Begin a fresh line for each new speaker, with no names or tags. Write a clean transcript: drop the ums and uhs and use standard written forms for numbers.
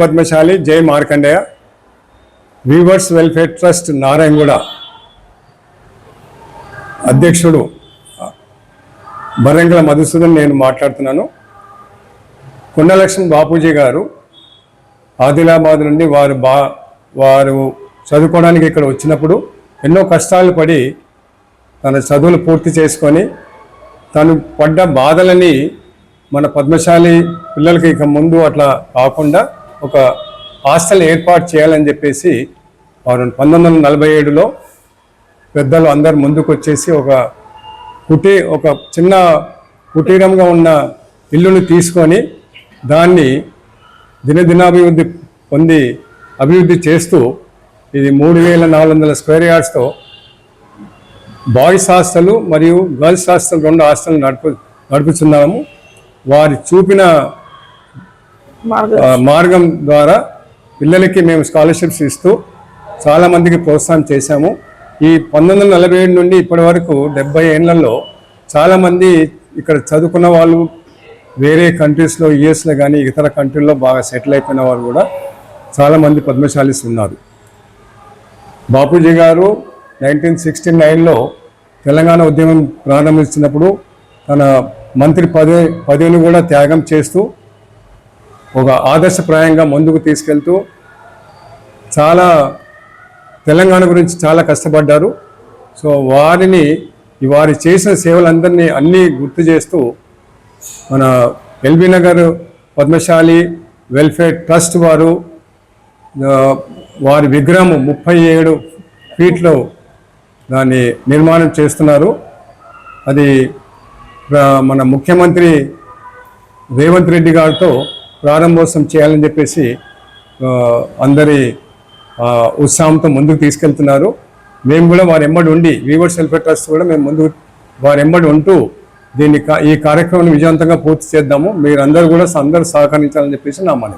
పద్మశాలి జై Markandeya weavers welfare trust Narayanguda అధ్యక్షుడు బర్రెంకల మధుసూదన్ నేను మాట్లాడుతున్నాను. కొండలక్ష్మణ్ బాపూజీ గారు ఆదిలాబాద్ నుండి వారు చదువుకోవడానికి ఇక్కడ వచ్చినప్పుడు ఎన్నో కష్టాలు పడి తన చదువులు పూర్తి చేసుకొని తను పడ్డ బాధలని మన పద్మశాలి పిల్లలకి ఇక ముందు అట్లా కాకుండా ఒక హాస్టల్ ఏర్పాటు చేయాలని చెప్పేసి వారు 1947లో పెద్దలు అందరు ముందుకు వచ్చేసి ఒక చిన్న కుటీరంగా ఉన్న ఇల్లుని తీసుకొని దాన్ని దినదినాభివృద్ధి అభివృద్ధి చేస్తూ ఇది 3400 స్క్వేర్ యార్డ్స్తో బాయ్స్ హాస్టల్ మరియు గర్ల్స్ హాస్టల్ 2 హాస్టల్ నడుపుతున్నాము. వారి చూపిన మార్గం ద్వారా పిల్లలకి మేము స్కాలర్షిప్స్ ఇస్తూ చాలామందికి ప్రోత్సాహం చేశాము. ఈ 1947 నుండి ఇప్పటి వరకు 70 ఏళ్లలో చాలామంది ఇక్కడ చదువుకున్న వాళ్ళు వేరే కంట్రీస్లో యుఎస్లో కానీ ఇతర కంట్రీల్లో బాగా సెటిల్ అయిపోయిన వాళ్ళు కూడా చాలామంది పద్మశాలీస్ ఉన్నారు. బాపూజీ గారు 1969లో తెలంగాణ ఉద్యమం ప్రారంభించినప్పుడు తన మంత్రి పదవిని కూడా త్యాగం చేస్తూ ఒక ఆదర్శప్రాయంగా ముందుకు తీసుకెళ్తూ చాలా తెలంగాణ గురించి చాలా కష్టపడ్డారు. సో వారి చేసిన సేవలందరినీ అన్నీ గుర్తు చేస్తూ మన LB Nagar Padmashali welfare trust వారి విగ్రహం 37 ఫీట్లో దాన్ని నిర్మాణం చేస్తున్నారు. అది మన ముఖ్యమంత్రి రేవంత్ రెడ్డి గారితో ప్రారంభోత్సవం చేయాలని చెప్పేసి అందరి ఉత్సాహంతో ముందుకు తీసుకెళ్తున్నారు. మేము కూడా వారి ఎంబడి ఉండి వీవర్స్ వెల్ఫేర్ ట్రస్ట్ కూడా మేము వారి ఎంబడి ఉంటూ ఈ కార్యక్రమాన్ని విజయవంతంగా పూర్తి చేద్దాము. మీరందరూ కూడా సహకరించాలని చెప్పేసి నా మనవి.